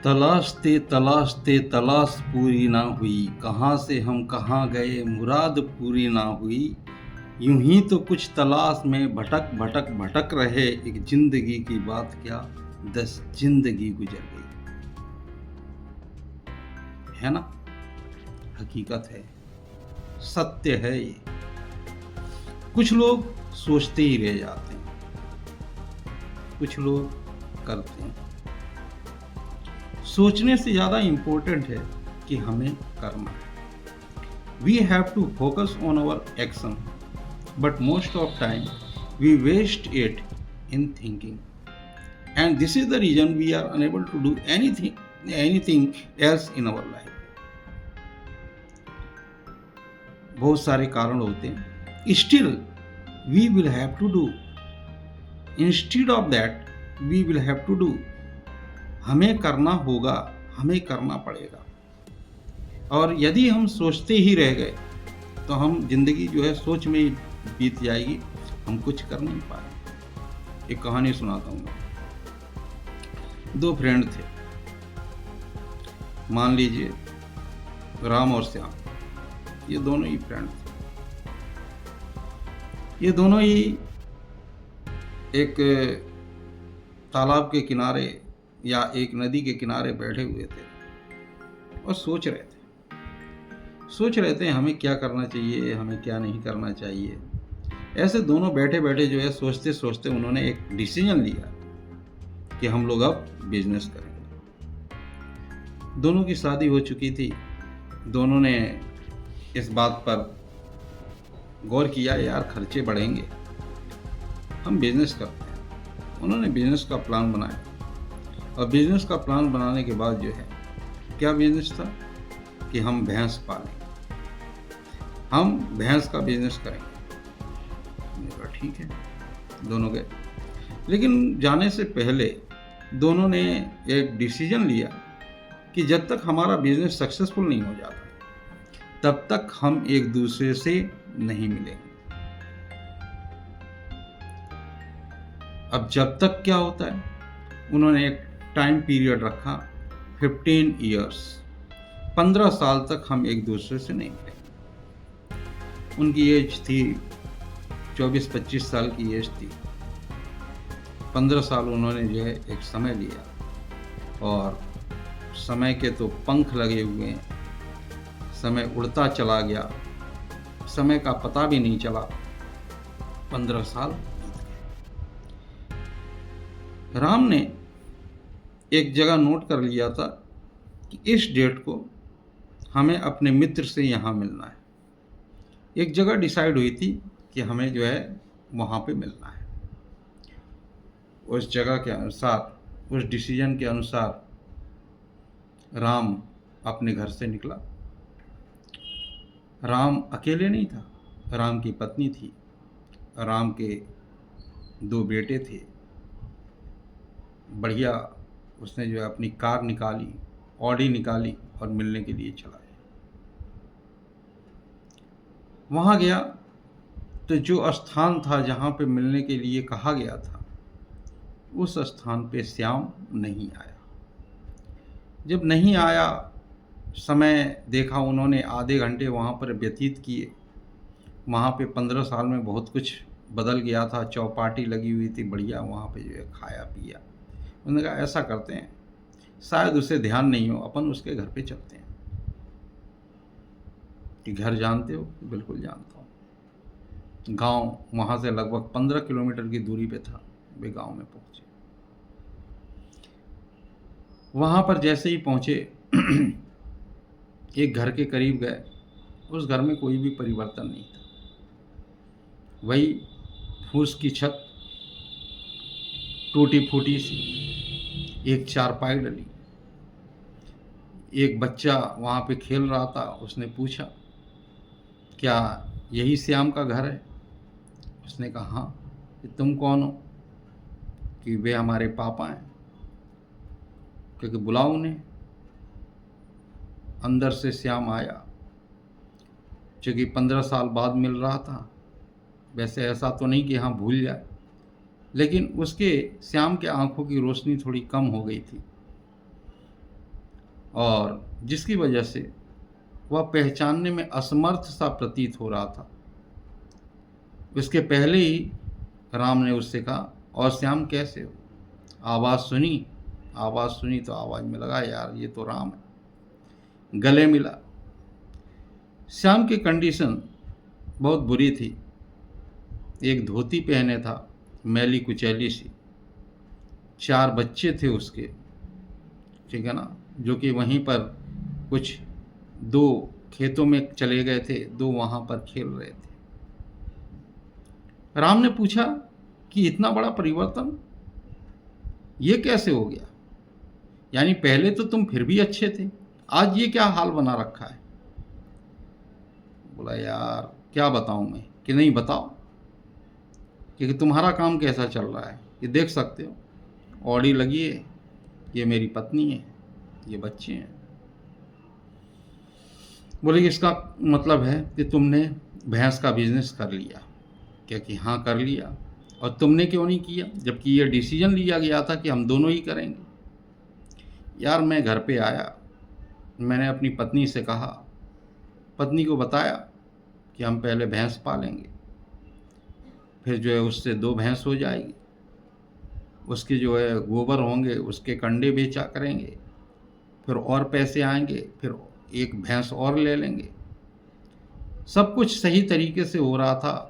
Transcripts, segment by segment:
तलाशते तलाश पूरी ना हुई, कहाँ से हम कहाँ गए मुराद पूरी ना हुई। यूं ही तो कुछ तलाश में भटक भटक भटक रहे, एक जिंदगी की बात क्या 10 जिंदगी गुजर गई। है ना, हकीकत है, सत्य है ये। कुछ लोग सोचते ही रह जाते हैं, कुछ लोग करते हैं। सोचने से ज़्यादा इम्पोर्टेंट है कि हमें करना है। We have to focus on our action, but most of time we waste it in thinking, and this is the reason we are unable to do anything else in our life. बहुत सारे कारण होते हैं, still we will have to do, instead of that we will have to do. हमें करना होगा, हमें करना पड़ेगा। और यदि हम सोचते ही रह गए तो हम जिंदगी जो है सोच में ही बीत जाएगी, हम कुछ कर नहीं पाए। एक कहानी सुनाता हूँ मैं। 2 फ्रेंड थे, मान लीजिए राम और श्याम, ये दोनों ही फ्रेंड थे। ये दोनों ही एक तालाब के किनारे या एक नदी के किनारे बैठे हुए थे और सोच रहे थे हमें क्या करना चाहिए, हमें क्या नहीं करना चाहिए। ऐसे दोनों बैठे बैठे जो है सोचते सोचते उन्होंने एक डिसीजन लिया कि हम लोग अब बिजनेस करेंगे। दोनों की शादी हो चुकी थी, दोनों ने इस बात पर गौर किया, यार खर्चे बढ़ेंगे, हम बिजनेस करते हैं। उन्होंने बिजनेस का प्लान बनाया, और बिजनेस का प्लान बनाने के बाद जो है, क्या बिजनेस था कि हम भैंस पालेंगे, हम भैंस का बिजनेस करेंगे। मैंने कहा ठीक है, दोनों गए। लेकिन जाने से पहले दोनों ने एक डिसीजन लिया कि जब तक हमारा बिजनेस सक्सेसफुल नहीं हो जाता तब तक हम एक दूसरे से नहीं मिलेंगे। अब जब तक क्या होता है, उन्होंने एक टाइम पीरियड रखा, 15 ईयर्स, 15 साल तक हम एक दूसरे से नहीं मिले। उनकी एज थी 24-25 साल की एज थी। 15 साल उन्होंने जो है एक समय लिया, और समय के तो पंख लगे हुए हैं, समय उड़ता चला गया, समय का पता भी नहीं चला। 15 साल बीत गए। राम ने एक जगह नोट कर लिया था कि इस डेट को हमें अपने मित्र से यहाँ मिलना है। एक जगह डिसाइड हुई थी कि हमें जो है वहाँ पे मिलना है। उस जगह के अनुसार, उस डिसीजन के अनुसार राम अपने घर से निकला। राम अकेले नहीं था, राम की पत्नी थी, राम के 2 बेटे थे। बढ़िया उसने जो है अपनी कार निकाली, ऑडी निकाली, और मिलने के लिए चला गया। वहाँ गया तो जो स्थान था जहाँ पे मिलने के लिए कहा गया था, उस स्थान पे श्याम नहीं आया। जब नहीं आया, समय देखा उन्होंने, आधे घंटे वहाँ पर व्यतीत किए। वहाँ पे 15 साल में बहुत कुछ बदल गया था, चौपाटी लगी हुई थी बढ़िया, वहाँ पे जो है खाया पिया। उन्होंने कहा ऐसा करते हैं, शायद उसे ध्यान नहीं हो, अपन उसके घर पे चलते हैं। कि घर जानते हो? बिल्कुल जानता हूँ। गांव वहाँ से लगभग 15 किलोमीटर की दूरी पे था। वे गांव में पहुँचे। वहाँ पर जैसे ही पहुँचे एक घर के करीब गए। उस घर में कोई भी परिवर्तन नहीं था। वही फूस की छत, टूटी फूटी सी, एक चारपाई डली। एक बच्चा वहाँ पे खेल रहा था। उसने पूछा, क्या यही श्याम का घर है? उसने कहा हाँ। कि तुम कौन हो? कि वे हमारे पापा हैं। क्योंकि बुलाओ उन्हें। अंदर से श्याम आया। क्योंकि 15 साल बाद मिल रहा था, वैसे ऐसा तो नहीं कि हाँ भूल जाए, लेकिन उसके श्याम के आंखों की रोशनी थोड़ी कम हो गई थी। और जिसकी वजह से वह पहचानने में असमर्थ सा प्रतीत हो रहा था। इसके पहले ही राम ने उससे कहा, और श्याम कैसे हो? आवाज़ सुनी तो आवाज़ में लगा यार ये तो राम है। गले मिला। श्याम की कंडीशन बहुत बुरी थी। एक धोती पहने था, मैली कुचैली सी। 4 बच्चे थे उसके, ठीक है ना, जो कि वहीं पर कुछ 2 खेतों में चले गए थे, 2 वहाँ पर खेल रहे थे। राम ने पूछा कि इतना बड़ा परिवर्तन ये कैसे हो गया? यानी पहले तो तुम फिर भी अच्छे थे, आज ये क्या हाल बना रखा है? बोला यार क्या बताऊं मैं, कि नहीं बताओ, क्योंकि तुम्हारा काम कैसा चल रहा है ये देख सकते हो। ऑडी लगी है, ये मेरी पत्नी है, ये बच्चे हैं। बोले इसका मतलब है कि तुमने भैंस का बिजनेस कर लिया क्या? कि हाँ कर लिया। और तुमने क्यों नहीं किया, जबकि ये डिसीजन लिया गया था कि हम दोनों ही करेंगे। यार मैं घर पे आया, मैंने अपनी पत्नी से कहा, पत्नी को बताया कि हम पहले भैंस पालेंगे, फिर जो है उससे 2 भैंस हो जाएगी, उसके जो है गोबर होंगे उसके कंडे बेचा करेंगे, फिर और पैसे आएंगे, फिर 1 भैंस और ले लेंगे। सब कुछ सही तरीके से हो रहा था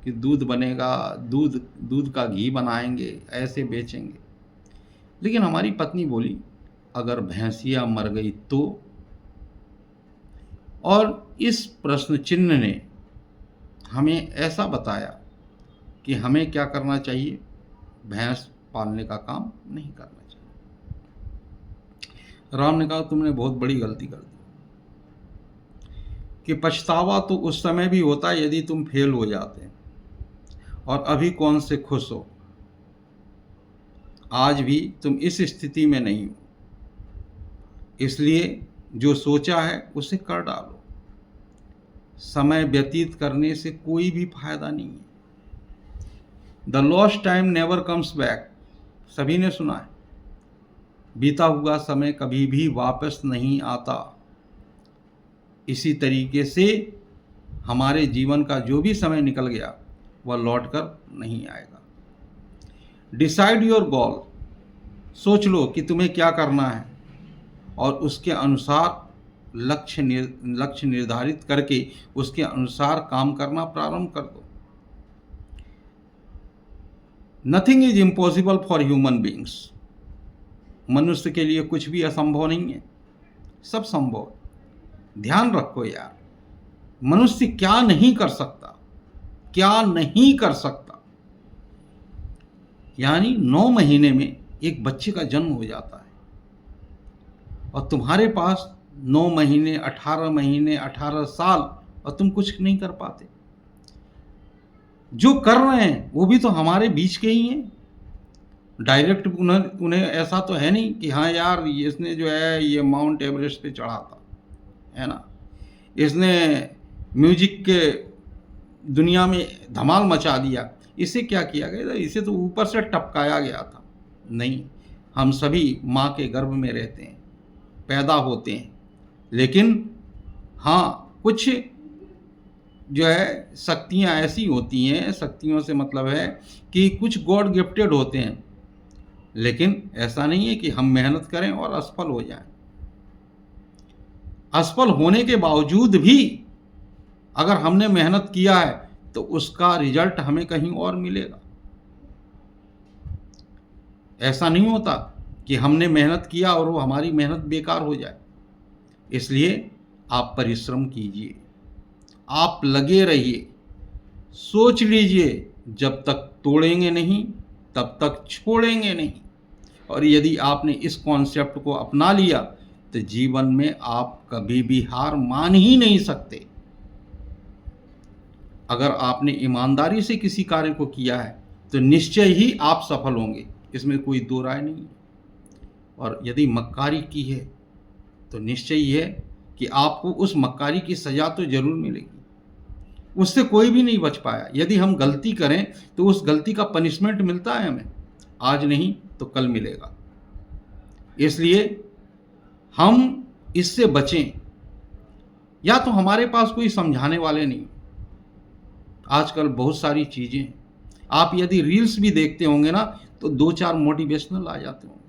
कि दूध बनेगा, दूध का घी बनाएंगे, ऐसे बेचेंगे। लेकिन हमारी पत्नी बोली अगर भैंसिया मर गई तो? और इस प्रश्न चिन्ह ने हमें ऐसा बताया कि हमें क्या करना चाहिए, भैंस पालने का काम नहीं करना चाहिए। राम ने कहा तुमने बहुत बड़ी गलती कर दी, कि पछतावा तो उस समय भी होता है यदि तुम फेल हो जाते, और अभी कौन से खुश हो। आज भी तुम इस स्थिति में नहीं हो, इसलिए जो सोचा है उसे कर डालो। समय व्यतीत करने से कोई भी फायदा नहीं है। The lost time never comes back, सभी ने सुना है। बीता हुआ समय कभी भी वापस नहीं आता। इसी तरीके से हमारे जीवन का जो भी समय निकल गया वह लौट कर नहीं आएगा। डिसाइड योर गोल, सोच लो कि तुम्हें क्या करना है, और उसके अनुसार लक्ष्य निर्धारित करके उसके अनुसार काम करना प्रारंभ कर दो। Nothing is impossible for human beings, मनुष्य के लिए कुछ भी असंभव नहीं है, सब संभव है। ध्यान रखो यार, मनुष्य क्या नहीं कर सकता, क्या नहीं कर सकता। यानी 9 महीने में एक बच्चे का जन्म हो जाता है, और तुम्हारे पास 9 महीने 18 महीने 18 साल, और तुम कुछ नहीं कर पाते। जो कर रहे हैं वो भी तो हमारे बीच के ही हैं। डायरेक्ट उन्हें ऐसा तो है नहीं कि हाँ यार इसने जो है ये माउंट एवरेस्ट पे चढ़ा था, है ना, इसने म्यूजिक के दुनिया में धमाल मचा दिया। इसे क्या किया गया, इसे तो ऊपर से टपकाया गया था। नहीं, हम सभी माँ के गर्भ में रहते हैं, पैदा होते हैं, लेकिन हाँ कुछ जो है शक्तियाँ ऐसी होती हैं, शक्तियों से मतलब है कि कुछ गॉड गिफ्टेड होते हैं, लेकिन ऐसा नहीं है कि हम मेहनत करें और असफल हो जाएं। असफल होने के बावजूद भी अगर हमने मेहनत किया है तो उसका रिजल्ट हमें कहीं और मिलेगा। ऐसा नहीं होता कि हमने मेहनत किया और वो हमारी मेहनत बेकार हो जाए। इसलिए आप परिश्रम कीजिए, आप लगे रहिए, सोच लीजिए जब तक तोड़ेंगे नहीं तब तक छोड़ेंगे नहीं। और यदि आपने इस कॉन्सेप्ट को अपना लिया तो जीवन में आप कभी भी हार मान ही नहीं सकते। अगर आपने ईमानदारी से किसी कार्य को किया है तो निश्चय ही आप सफल होंगे, इसमें कोई दो राय नहीं है। और यदि मक्कारी की है तो निश्चय ही है कि आपको उस मक्कारी की सज़ा तो जरूर मिलेगी, उससे कोई भी नहीं बच पाया। यदि हम गलती करें तो उस गलती का पनिशमेंट मिलता है हमें, आज नहीं तो कल मिलेगा। इसलिए हम इससे बचें। या तो हमारे पास कोई समझाने वाले नहीं, आजकल बहुत सारी चीज़ें, आप यदि रील्स भी देखते होंगे ना तो 2-4 मोटिवेशनल आ जाते होंगे,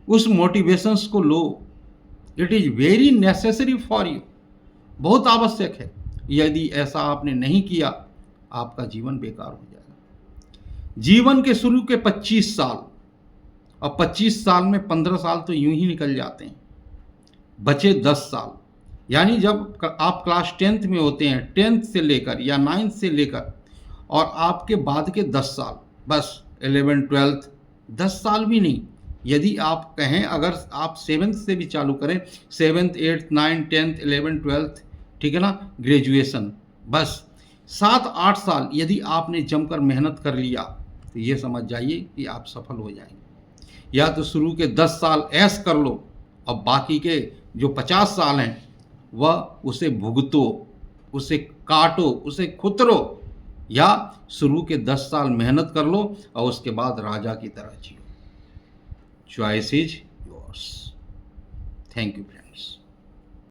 उस मोटिवेशंस को लो। It is very necessary for you, बहुत आवश्यक है। यदि ऐसा आपने नहीं किया, आपका जीवन बेकार हो जाएगा। जीवन के शुरू के 25 साल, और 25 साल में 15 साल तो यूं ही निकल जाते हैं, बचे 10 साल। यानी जब आप क्लास 10th में होते हैं, 10th से लेकर या 9th से लेकर और आपके बाद के 10 साल, बस 11th 12th, 10 साल भी नहीं, यदि आप कहें अगर आप 7th से भी चालू करें, 7th 8th 9th 10th 11th 12th, ठीक है ना, ग्रेजुएशन, बस 7-8 साल यदि आपने जमकर मेहनत कर लिया तो ये समझ जाइए कि आप सफल हो जाएंगे। या तो शुरू के 10 साल ऐश कर लो और बाकी के जो 50 साल हैं वह उसे भुगतो, उसे काटो, उसे खुतरो, या शुरू के 10 साल मेहनत कर लो और उसके बाद राजा की तरह जियो। Choice is yours. Thank you friend.